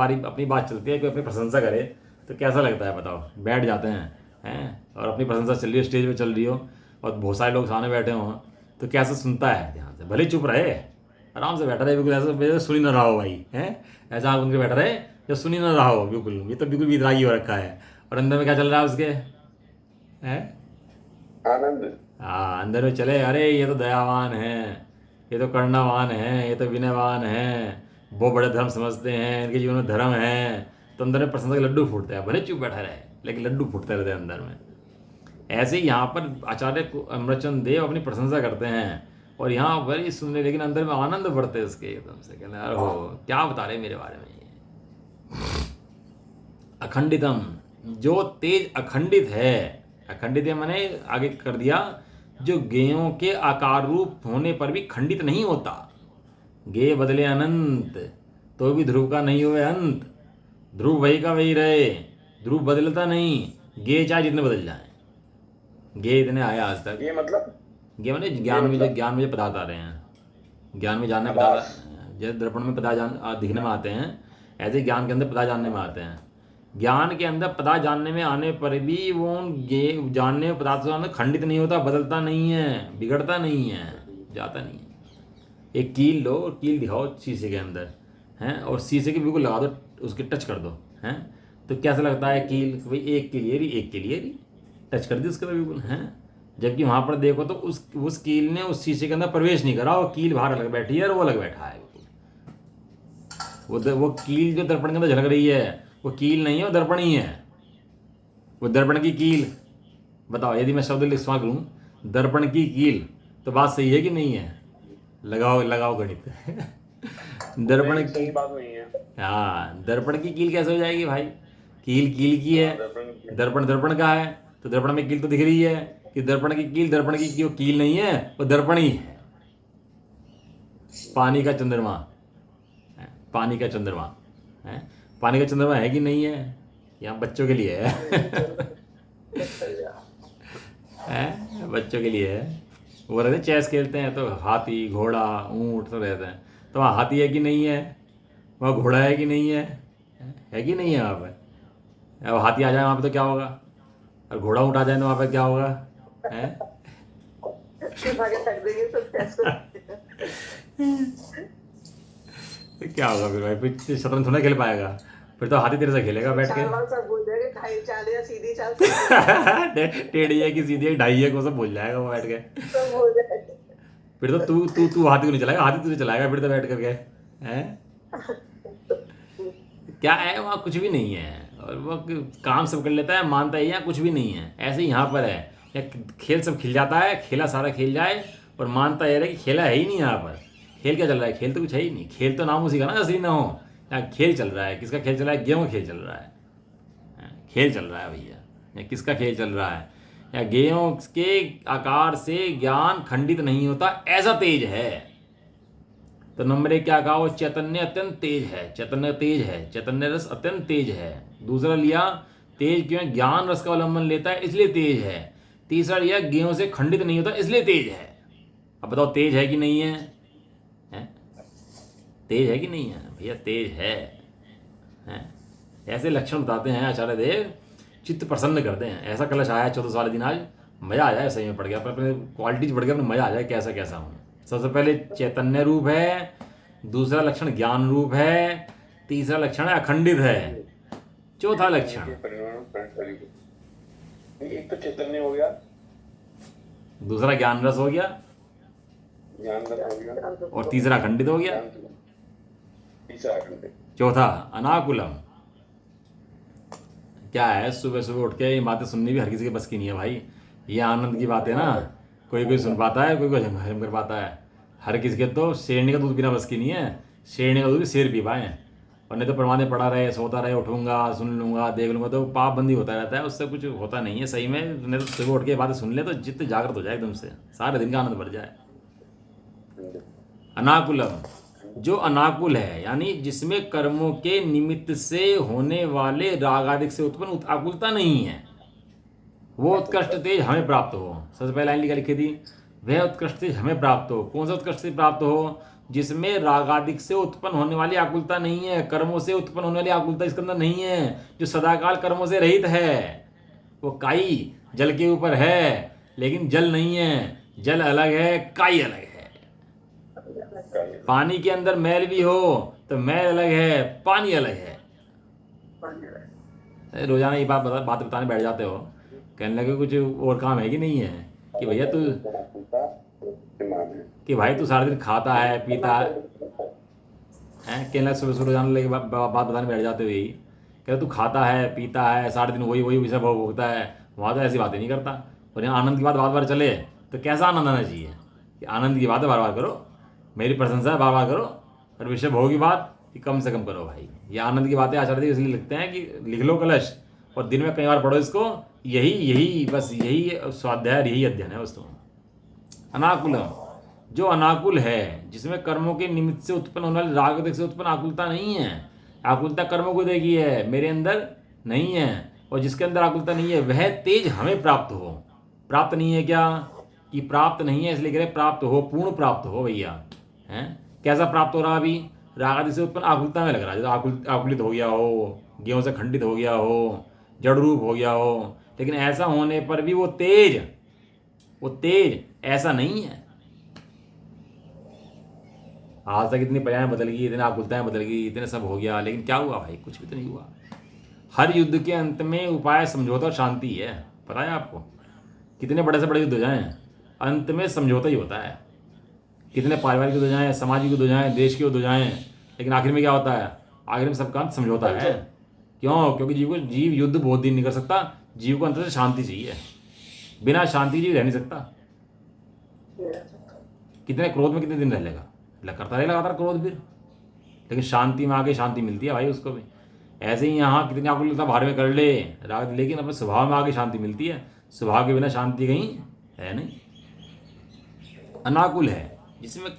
बात चलती है, कोई अपनी प्रशंसा करे तो कैसा लगता है बताओ। बैठ जाते हैं और अपनी प्रशंसा चल रही है, स्टेज पे चल रही हो और बहुत सारे लोग सामने बैठे हों तो कैसा सुनता है ध्यान से, भले चुप रहे, आराम से बैठा रहे, बिल्कुल ऐसा सुन ही ना रहा हो भाई, हैं ऐसा आँख उनके बैठा रहे या सुन ही ना रहा हो बिल्कुल। ये तो बिल्कुल वितरागी हो रखा है, और अंदर में क्या चल रहा है उसके, हैं आनंद। हाँ, अंदर में चले, अरे ये तो दयावान है, ये तो करुणावान है, ये तो विनयवान है, बहुत बड़े धर्म समझते हैं, इनके जीवन में धर्म है, तो अंदर में प्रशंसा के लड्डू फूटते हैं। भले चुप बैठा रहे लेकिन लड्डू फूटते रहते हैं अंदर में। ऐसे ही यहाँ पर आचार्य अमृतचंद देव अपनी प्रशंसा करते हैं, और यहाँ पर ही सुनने, लेकिन अंदर में आनंद बढ़ते हैं उसके एकदम से, कहना यार हो क्या बता रहे मेरे बारे में ये। अखंडितम, जो तेज अखंडित है, अखंडित है मैंने आगे कर दिया, जो गेयों के आकार रूप होने पर भी खंडित नहीं होता। गे बदले अनंत तो भी ध्रुव का नहीं हुए अंत, ध्रुव वही का वही रहे, ध्रुव बदलता नहीं, गे चाहे जितने बदल जाए। गे इतने आए आज तक। ये मतलब गे मैंने ज्ञान में जो पदार्थ आ रहे हैं, ज्ञान में जानने पदार्थ, जैसे दर्पण में पदार्थ दिखने में आते हैं, ऐसे ज्ञान के अंदर पदार्थ जानने में आते हैं। ज्ञान के अंदर पदार्थ जानने में आने पर भी वो जानने पदार्थ से खंडित नहीं होता, बदलता नहीं है, बिगड़ता नहीं है, जाता नहीं है। एक कील लो और कील दिखाओ शीशे के अंदर, हैं, और शीशे के बिल्कुल लगा दो, उसके टच कर दो, हैं, तो कैसा लगता है कील, भाई एक के लिए रही, टच कर दी उसके तो बिल्कुल हैं। जबकि वहाँ पर देखो तो उस कील ने उस शीशे के अंदर प्रवेश नहीं करा, वो कील बाहर अलग बैठी है और वो अलग बैठा है। वो कील जो दर्पण के अंदर झलक रही है वो कील नहीं है, वो दर्पण ही है। वो दर्पण की कील, बताओ यदि मैं शब्द इस्तेमाल करूँ दर्पण की कील, तो बात सही है कि नहीं है? लगाओ लगाओ गणित। दर्पण की, सही बात नहीं है। हाँ, दर्पण की कील कैसे हो जाएगी भाई? कील कील की है, दर्पण दर्पण का है, तो दर्पण में कील तो दिख रही है कि दर्पण की कील, दर्पण की वो कील नहीं है, वो दर्पण ही है। पानी का चंद्रमा, पानी का चंद्रमा है, पानी का चंद्रमा है कि नहीं है? यहाँ बच्चों के लिए है बच्चों के लिए है। वो रहते चेस खेलते हैं तो हाथी घोड़ा ऊंट तो रहते हैं, तो वहाँ हाथी है कि नहीं है, वहाँ घोड़ा है कि नहीं है? है कि नहीं है वहाँ पे? अब हाथी आ जाए वहाँ पे तो क्या होगा, और घोड़ा ऊँट आ जाए तो वहाँ पे क्या होगा? है तो क्या होगा फिर भाई? फिर शतरंज थोड़ा खेल पाएगा, फिर तो हाथी तेरे से खेलेगा बैठ के। टेढ़ी है कि सीधी है ढाई है को सब भूल जाएगा वो बैठ के। फिर तो तू हाथी को नहीं चलाएगा, हाथी तुझे चलाएगा फिर तो बैठ करके। हैं क्या है वहाँ? कुछ भी नहीं है, और वो काम सब कर लेता है, मानता है यहाँ कुछ भी नहीं है। ऐसे ही यहाँ पर है, या खेल सब खिल जाता है, खेला सारा खेल जाए और मानता है कि खेला है ही नहीं यहाँ पर। खेल क्या चल रहा है? खेल तो कुछ है ही नहीं। खेल तो नाम उसी का ना, असली ना हो। यहाँ खेल चल रहा है, किसका खेल चल रहा है? गेम का खेल चल रहा है। खेल चल रहा है भैया, या किसका खेल चल रहा है? या गेयों के आकार से ज्ञान खंडित नहीं होता, ऐसा तेज है। तो नंबर एक क्या कहा? वो चैतन्य अत्यंत तेज है, चैतन्य तेज है, चैतन्य रस अत्यंत तेज है। दूसरा लिया तेज क्यों? ज्ञान रस का अवलंबन लेता है इसलिए तेज है। तीसरा लिया गेयों से खंडित नहीं होता इसलिए तेज है। अब बताओ तेज है कि नहीं है? हैं? तेज है कि नहीं है भैया? तेज है। हैं? ऐसे लक्षण बताते हैं आचार्य देव, चित्त प्रसन्न करते हैं। ऐसा कलश आया 14 वाले दिन, आज मजा आ जाए, सही में पड़ गया, अपने क्वालिटीज बढ़ गया, अपने मजा आ जाए कैसा कैसा हूँ। सबसे पहले चैतन्य रूप है, दूसरा लक्षण ज्ञान रूप है, तीसरा लक्षण है अखंडित है, चौथा लक्षण, एक तो चैतन्य हो गया, दूसरा ज्ञान रस हो गया, ज्ञान रस हो गया, और तीसरा अखंडित हो गया, तीसरा अखंडित, चौथा अनाकुलम। क्या है, सुबह सुबह उठ के ये बातें सुननी भी हर किसी के बस की नहीं है भाई। ये आनंद की बात है ना, कोई कोई सुन पाता है, कोई कोई हजम कर पाता है। हर किसी के तो शेरनी का दूध पीना बस की नहीं है, शेरनी का दूध भी शेर पी पाए। और नहीं तो परमाने पड़ा रहे, सोता रहे, उठूंगा सुन लूंगा देख लूंगा तो पाप बंदी होता रहता है, उससे कुछ होता नहीं है सही में। नहीं तो सुबह उठ के बातें सुन ले तो जित जागृत हो जाए एकदम से, सारे दिन का आनंद बढ़ जाए। अनाकुलम, जो अनाकुल है यानी जिसमें कर्मों के निमित्त से होने वाले राग आदि से उत्पन्न आकुलता नहीं है, वो उत्कृष्ट तेज हमें प्राप्त हो। सबसे पहले लाइन लिखी थी, वह उत्कृष्ट तेज हमें प्राप्त हो। कौन सा उत्कृष्ट तेज प्राप्त हो? जिसमें रागादिक से उत्पन्न होने वाली आकुलता नहीं है, कर्मों से उत्पन्न होने वाली आकुलता इसके अंदर नहीं है, जो सदाकाल कर्मों से रहित है। वो काई जल के ऊपर है लेकिन जल नहीं है, जल अलग है, काई अलग है। पानी के अंदर मैल भी हो तो मैल अलग है, पानी अलग है। रोजाना ये बात बताने बैठ जाते हो, कहने लगे कुछ और काम है कि नहीं है? कि भैया तू, कि भाई तू सारा दिन खाता है पीता है, कहने लगे सुबह सुबह रोजाना लगे बात बताने बैठ जाते हो। यही कह तू खाता है पीता है सारा दिन वही वही सब भोगता है, वहाँ तो ऐसी बातें नहीं करता। और यहाँ आनंद की बात बार बार चले तो कैसा आनंद आना चाहिए? कि आनंद की बातें बार बार करो, मेरी प्रशंसा बार बार करो, और विषय भोग की बात कि कम से कम करो भाई। ये आनंद की बातें आचार्य देव इसलिए लिखते हैं कि लिख लो कलश और दिन में कई बार पढ़ो इसको। यही यही बस यही स्वाध्याय, यही अध्ययन है वस्तु। अनाकुलम, जो अनाकुल है जिसमें कर्मों के निमित्त से उत्पन्न होने वाले राग से उत्पन्न आकुलता नहीं है। आकुलता कर्मों को देखी है, मेरे अंदर नहीं है। और जिसके अंदर आकुलता नहीं है वह तेज हमें प्राप्त हो। प्राप्त नहीं है क्या? कि प्राप्त नहीं है इसलिए कह रहे प्राप्त हो, पूर्ण प्राप्त हो भैया। हैं कैसा प्राप्त हो रहा? अभी राग आदि से उत्पन्न आकुलता में लग रहा है, जैसे आकुलित हो गया हो, गेहूं से खंडित हो गया हो, जड़ रूप हो गया हो। लेकिन ऐसा होने पर भी वो तेज ऐसा नहीं है। आज तक इतनी पर्यायें बदल गई, इतनी आकुलताएं बदल गई, इतने सब हो गया, लेकिन क्या हुआ भाई? कुछ भी तो नहीं हुआ। हर युद्ध के अंत में उपाय समझौता और शांति है। पता है आपको, कितने बड़े से बड़े युद्ध हो जाएं, अंत में समझौता ही होता है। कितने पारिवारिक युद्ध हो जाएं, सामाजिक युद्ध हो जाएं, देश के युद्ध हो जाएं, लेकिन आखिर में क्या होता है? आखिर में सबका अंत समझौता है। क्यों? क्योंकि जीव युद्ध बहुत दिन नहीं कर सकता। जीव को अंत से शांति चाहिए। बिना शांति जीव रह नहीं सकता। कितने क्रोध में कितने दिन रह लेगा? करता रहेगा लगातार क्रोध फिर, लेकिन शांति में आके शांति मिलती है भाई उसको भी। ऐसे ही यहाँ कितनी आकुलता बाहर में कर ले राग, लेकिन अपने स्वभाव में आके शांति मिलती है। स्वभाव के बिना शांति कहीं है नहीं। अनाकुल है जिसमें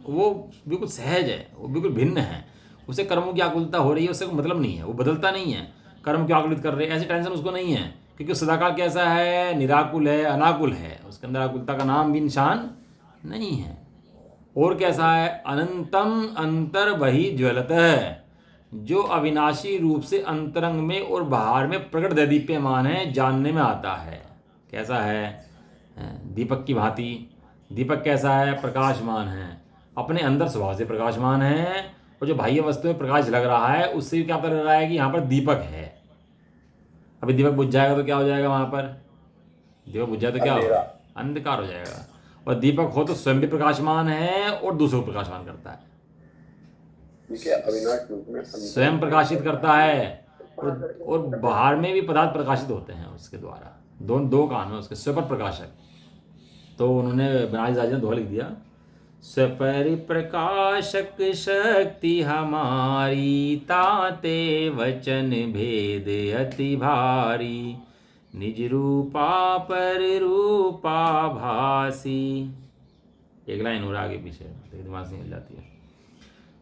वो बिल्कुल सहज है, वो बिल्कुल भिन्न है। उसे कर्मों की आकुलता हो रही है, उससे कोई मतलब नहीं है, वो बदलता नहीं है। कर्म क्यों आकुलित कर रहे हैं, ऐसी टेंशन उसको नहीं है, क्योंकि सदाकाल कैसा है? निराकुल है, अनाकुल है। उसके अंदर आकुलता का नाम भी निशान नहीं है। और कैसा है? अनंतम अंतर वही ज्वलत है, जो अविनाशी रूप से अंतरंग में और बाहर में प्रकट दैदीप्यमान है, जानने में आता है। कैसा है? दीपक की भांति। दीपक कैसा है? प्रकाशमान है, अपने अंदर स्वभाव से प्रकाशमान है। और जो बाह्य वस्तु में प्रकाश लग रहा है, उससे भी क्या पता लग रहा है कि यहाँ पर दीपक है। अभी दीपक बुझ जाएगा तो क्या हो जाएगा? वहाँ पर दीपक बुझ जाए तो क्या होगा? अंधकार हो जाएगा। और दीपक हो तो स्वयं भी प्रकाशमान है और दूसरों को प्रकाशमान करता है, स्वयं प्रकाशित करता है। और बाहर में भी पदार्थ प्रकाशित होते हैं उसके द्वारा। दो काम है उसके, स्वपर प्रकाशक। तो उन्होंने बनारस राजा ने दोहा लिख दिया, स्वपर प्रकाशक शक्ति हमारी, ताते वचन भेद अति भारी, निज रूपा पर रूपा भासी। एक लाइन और आगे पीछे दिमाग से मिल जाती है।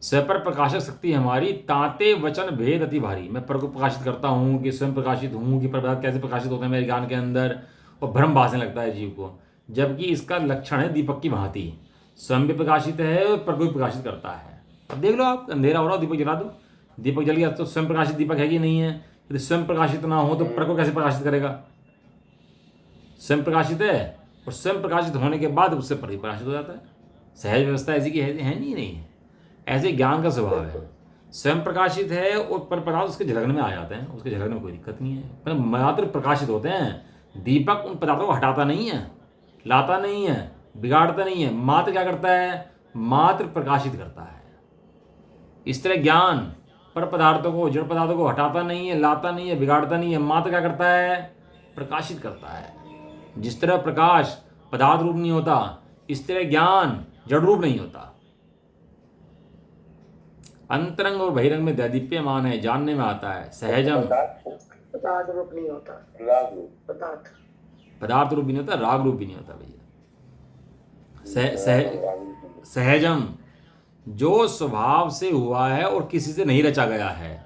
स्वपर प्रकाशक शक्ति हमारी, ताते वचन भेद अति भारी। मैं पर को प्रकाशित करता हूँ कि स्वयं प्रकाशित हूँ, कि पदार्थ कैसे प्रकाशित होते हैं मेरे ज्ञान के अंदर, और भ्रम भासने लगता है जीव को। जबकि इसका लक्षण है दीपक की भांति, स्वयं भी प्रकाशित है और पर को भी प्रकाशित करता है। अब देख लो आप, अंधेरा हो रहा हो, दीपक जला दो, दीपक जल गया तो स्वयं प्रकाशित दीपक है कि नहीं है? यदि स्वयं प्रकाशित ना हो तो पर को कैसे प्रकाशित करेगा? स्वयं प्रकाशित है और स्वयं प्रकाशित होने के बाद उससे पर प्रकाशित हो जाता है। सहज व्यवस्था ऐसी की है नहीं है। ऐसे ज्ञान का स्वभाव है, स्वयं प्रकाशित है और पर पदार्थ उसके झलकने में आ जाते हैं, उसके झलकने में कोई दिक्कत नहीं है, पर मात्र प्रकाशित होते हैं। दीपक उन पदार्थों को हटाता नहीं है, लाता नहीं है, बिगाड़ता नहीं है, मात्र क्या करता है? मात्र प्रकाशित करता है। इस तरह ज्ञान पर पदार्थों को, जड़ पदार्थों को हटाता नहीं है, लाता नहीं है, बिगाड़ता नहीं है, मात्र क्या करता है? प्रकाशित करता है। जिस तरह प्रकाश पदार्थ रूप नहीं होता, इस तरह ज्ञान जड़ रूप नहीं होता। अंतरंग और बहिरंग में दैदीप्यमान है, जानने में आता है। सहजम, पदार्थ रूप नहीं होता, पदार्थ रूप भी नहीं होता, राग रूप भी नहीं होता भैया। सहजम, जो स्वभाव से हुआ है और किसी से नहीं रचा गया है।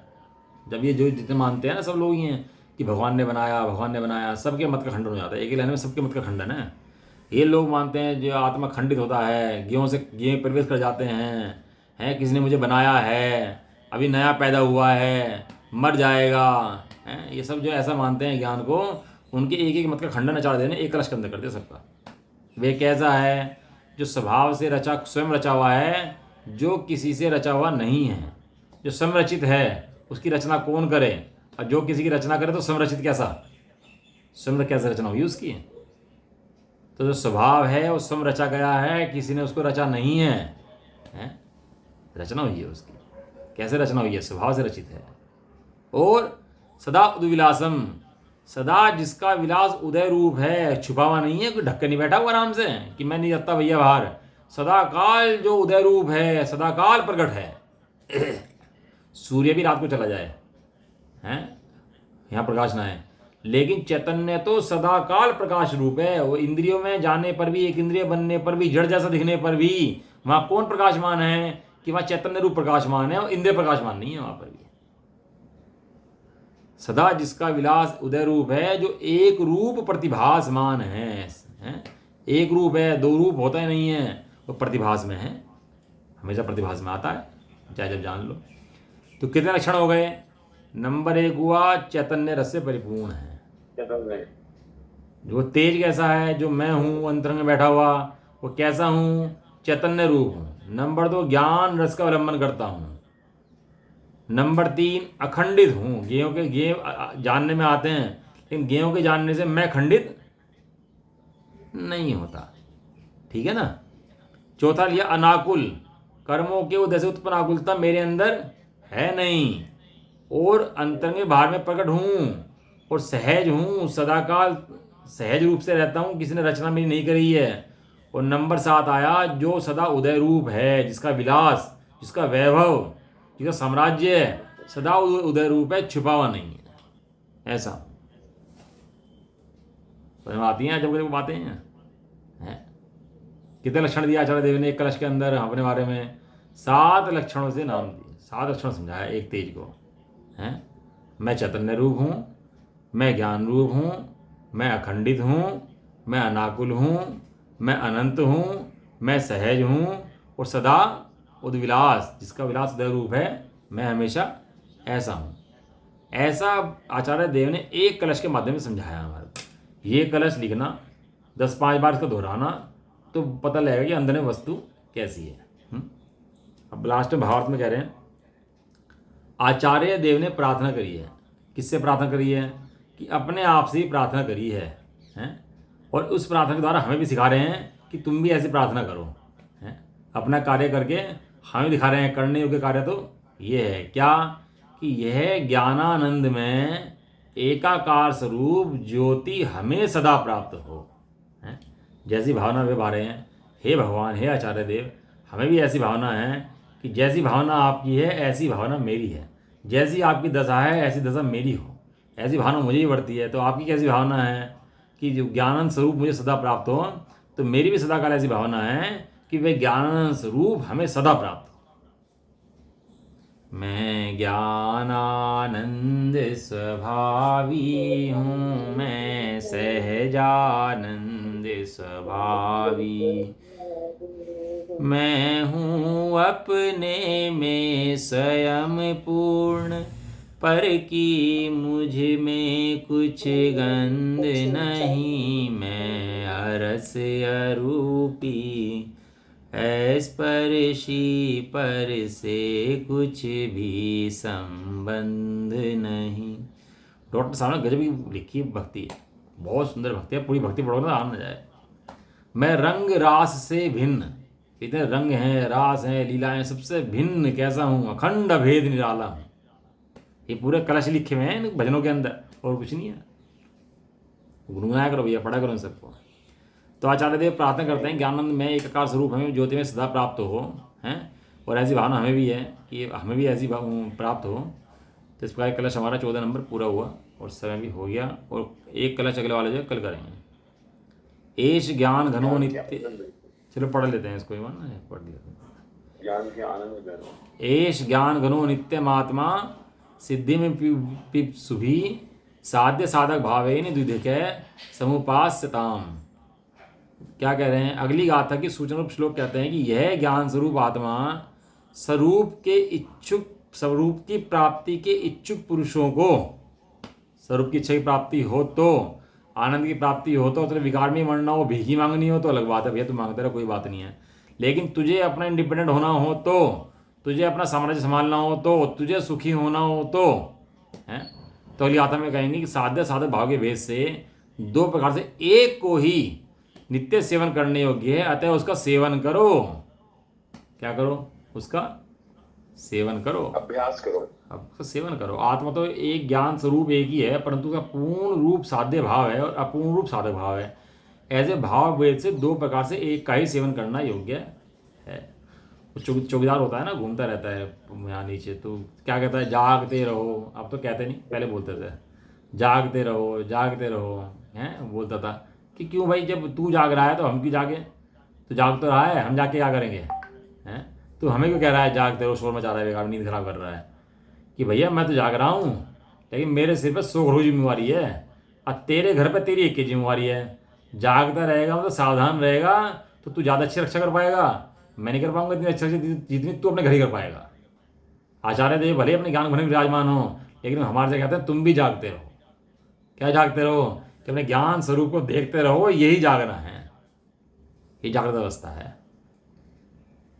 जब ये जो जितने मानते हैं ना सब लोग ये कि भगवान ने बनाया, सबके मत का खंडन हो जाता है। एक ही लाइन में सबके मत का खंडन है। ये लोग मानते हैं जो आत्मा खंडित होता है, गेहूँ प्रवेश कर जाते हैं, किसी ने मुझे बनाया है, अभी नया पैदा हुआ है, मर जाएगा, है। ये सब जो ऐसा मानते हैं ज्ञान को, उनके एक एक मत का खंडन अचार देने, एक कलश के अंदर कर दे सबका। वे कैसा है? जो स्वभाव से रचा, स्वयं रचा हुआ है, जो किसी से रचा हुआ नहीं है। जो संरचित है उसकी रचना कौन करे, और जो किसी की रचना करे तो संरचित कैसा? स्वयं कैसे रचना हुई उसकी? तो जो स्वभाव है वो स्वयं रचा गया है, किसी ने उसको रचा नहीं है, रचना हुई है उसकी। कैसे रचना हुई है? स्वभाव से रचित है। और सदा उद्विलासम, सदा जिसका विलास उदय रूप है, छुपा हुआ नहीं है, कोई ढक्कन नहीं बैठा हुआ आराम से कि मैं नहीं जाता भैया बाहर। सदा काल जो उदय रूप है, सदा काल प्रकट है। सूर्य भी रात को चला जाए, हैं, यहाँ प्रकाश ना है, लेकिन चैतन्य तो सदा काल प्रकाश रूप है। वो इंद्रियों में जाने पर भी, एक इंद्रिय बनने पर भी, जड़ जैसा दिखने पर भी वहाँ कौन प्रकाशमान है? कि वहाँ चैतन्य रूप प्रकाशमान है और इंद्रिय प्रकाशमान नहीं है वहाँ पर भी। सदा जिसका विलास उदय रूप है, जो एक रूप प्रतिभासमान है, एक रूप है, दो रूप होता ही नहीं है, वो प्रतिभास में है, हमेशा प्रतिभास में आता है, चाहे जब जान लो। तो कितने लक्षण हो गए? नंबर 1 हुआ चैतन्य रस से परिपूर्ण है। जो तेज कैसा है? जो मैं हूँ अंतरंग में बैठा हुआ, वो कैसा हूँ? चैतन्य रूप हूँ। नंबर 2, ज्ञान रस का अवलंबन करता हूँ, नंबर 3, अखंडित हूँ। गेयों के गेय जानने में आते हैं, लेकिन गेयों के जानने से मैं खंडित नहीं होता। ठीक है ना। चौथा लिया अनाकुल, कर्मों के उदय से उत्पन्न आकुलता मेरे अंदर है नहीं, और अंतरंग भार में प्रकट हूँ, और सहज हूँ, सदाकाल सहज रूप से रहता हूँ, किसी ने रचना मेरी नहीं करी है। और नंबर 7 आया, जो सदा उदय रूप है, जिसका विलास, जिसका वैभव, जिसका साम्राज्य सदा उदय रूप है, छुपा हुआ नहीं है। ऐसा समझ में आती हैं जब वो बातें हैं। कितने लक्षण दिया आचार्य देव ने एक कलश के अंदर अपने बारे में? 7 लक्षणों से नाम दिए, 7 लक्षण समझाया एक तेज को। हैं, मैं चैतन्य रूप हूँ, मैं ज्ञान रूप हूँ, मैं अखंडित हूँ, मैं अनाकुल हूँ, मैं अनंत हूँ, मैं सहज हूँ, और सदा उद्विलास, जिसका विलास उदय रूप है, मैं हमेशा ऐसा हूँ। ऐसा आचार्य देव ने एक कलश के माध्यम से समझाया हमारे को। ये कलश लिखना, 10-5 बार इसको दोहराना, तो पता लगेगा कि अंदर में वस्तु कैसी है। अब लास्ट में भावार्थ में कह रहे हैं, आचार्य देव ने प्रार्थना करी है। किससे प्रार्थना करी है? कि अपने आप से ही प्रार्थना करी है, हैं? और उस प्रार्थना के द्वारा हमें भी सिखा रहे हैं कि तुम भी ऐसी प्रार्थना करो, हैं? अपना कार्य करके हमें दिखा रहे हैं करने योग्य कार्य। तो ये है क्या कि यह ज्ञानानंद में एकाकार स्वरूप ज्योति हमें सदा प्राप्त हो, हैं? जैसी भावना वे भा रहे हैं, हे भगवान, हे आचार्य देव, हमें भी ऐसी भावना है कि जैसी भावना आपकी है ऐसी भावना मेरी है, जैसी आपकी दशा है ऐसी दशा मेरी हो, ऐसी भावना मुझे ही बढ़ती है। तो आपकी कैसी भावना है कि जो ज्ञानानंद स्वरूप मुझे सदा प्राप्त हो, तो मेरी भी सदा काल ऐसी भावना है कि वे ज्ञानानंद स्वरूप हमें सदा प्राप्त हो। मैं ज्ञानानंद स्वभावी हूँ, मैं सहजानंद स्वभावी, मैं हूँ अपने में स्वयं पूर्ण, पर की मुझ में कुछ गंध नहीं, मैं अरस अरूपी स्पर्शी, पर से कुछ भी संबंध नहीं। डॉक्टर साहब ने गजब की लिखी भक्ति है, बहुत सुंदर भक्ति है। पूरी भक्ति पढ़ोगे ना आनंद आ जाए। मैं रंग रास से भिन्न, इतने रंग हैं, रास हैं, लीलाएं, सबसे भिन्न कैसा हूँ? अखंड भेद निराला हूँ। ये पूरे कलश लिखे हुए हैं इन भजनों के अंदर, और कुछ नहीं है। गुनगुनाया करो भैया, पढ़ा करो इन सबको। तो आचार्य देव प्रार्थना करते हैं ज्ञानानंद में एकाकार स्वरूप हमें ज्योति में सदा प्राप्त हो, हैं? और ऐसी भावना हमें भी है कि हमें भी ऐसी प्राप्त हो। तो इस प्रकार कलश हमारा 14 नंबर पूरा हुआ, और समय भी हो गया, और एक कलश अगले वाले जो कल करेंगे। एश ज्ञान घनो नित्य, चलो पढ़ लेते हैं इसको, पढ़ लेते हैं। ज्ञान के आनंद घनो, एश ज्ञान घनो नित्यमात्मा, सिद्धि में पिप सुभी, साध्य साधक भावेन द्विधिके समुपास्यताम। क्या कह रहे हैं? अगली गाथा की सूचना रूप श्लोक कहते हैं कि यह ज्ञान स्वरूप आत्मा स्वरूप के इच्छुक, स्वरूप की प्राप्ति के इच्छुक पुरुषों को, स्वरूप की इच्छा की प्राप्ति हो तो, आनंद की प्राप्ति हो तो विकार में मरना हो, भीखी मांगनी हो तो अलग बात है, भैया तू मांगते रहो, कोई बात नहीं है। लेकिन तुझे अपना इंडिपेंडेंट होना हो तो, तुझे अपना साम्राज्य संभालना हो तो, तुझे सुखी होना हो तो, है तो अगली गाथा में कहेंगे कि साध्य साधक भाव के भेद से 2 प्रकार से एक को ही नित्य सेवन करने योग्य है, अतः उसका सेवन करो। क्या करो? उसका सेवन करो, अभ्यास करो, अब उसका सेवन करो। आत्मा तो एक ज्ञान स्वरूप एक ही है, परंतु उसका पूर्ण रूप साध्य भाव है और अपूर्ण रूप साधक भाव है। ऐसे भाव भेद से 2 प्रकार से एक का ही सेवन करना योग्य है। चौकीदार होता है ना, घूमता रहता है यहाँ नीचे, तो क्या कहता है? जागते रहो। अब तो कहते नहीं, पहले बोलते थे जागते रहो, जागते रहो, हैं? बोलता था कि क्यों भाई, जब तू जाग रहा है तो हम क्यों जागे? तो जाग तो रहा है, हम जाके क्या करेंगे? हैं? तो हमें क्यों कह रहा है जागते रहो, शोर मचा रहा है, बेकार नींद खराब कर रहा है? कि भैया मैं तो जाग रहा हूँ, लेकिन मेरे सिर पर 100 करोड़ जिम्मेवारी है, और तेरे घर पर तेरी एक की जिम्मेवारी है। जागता रहेगा मतलब सावधान रहेगा, तो तू ज़्यादा अच्छी रक्षा कर पाएगा। मैं नहीं कर पाऊंगा इतनी अच्छी जितनी तू अपने घर ही कर पाएगा। आचार्य देव भले अपने ज्ञान भले विराजमान हो, लेकिन हमारे से कहते हैं तुम भी जागते रहो। क्या जागते रहो? कि अपने ज्ञान स्वरूप को देखते रहो, यही जागना है, ये जागृत अवस्था है।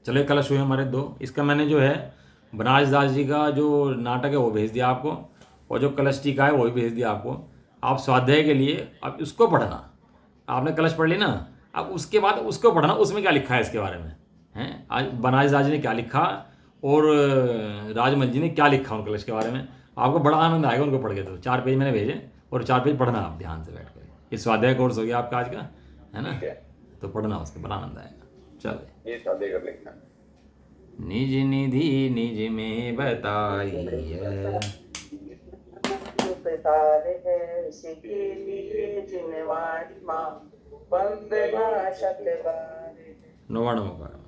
चलो कलश हुए हमारे 2। इसका मैंने जो है बनारस दास जी का जो नाटक है वो भेज दिया आपको, और जो कलश टीका है वो भी भेज दिया आपको। आप स्वाध्याय के लिए अब उसको पढ़ना, आपने कलश पढ़ ली ना, अब उसके बाद उसको पढ़ना, उसमें क्या लिखा है इसके बारे में, हैं आज बनारस दास जी ने क्या लिखा और राजमल जी ने क्या लिखा उन कलश के बारे में। आपको बड़ा आनंद आएगा उनको पढ़ के। तो 4 पेज मैंने भेजे और 4 पेज पढ़ना आप ध्यान से बैठ कर। ये स्वाध्याय कोर्स हो गया आपका आज का, है ना, ठीक है, तो पढ़ना, उसके बड़ा आनंद आएगा। चलिए। ये सादे कर लेंगे। निज निधि निज में बताई है, तारे है उसी के लिए जिनवाणी माँ वंदना शतबारे। 9वां नंबर।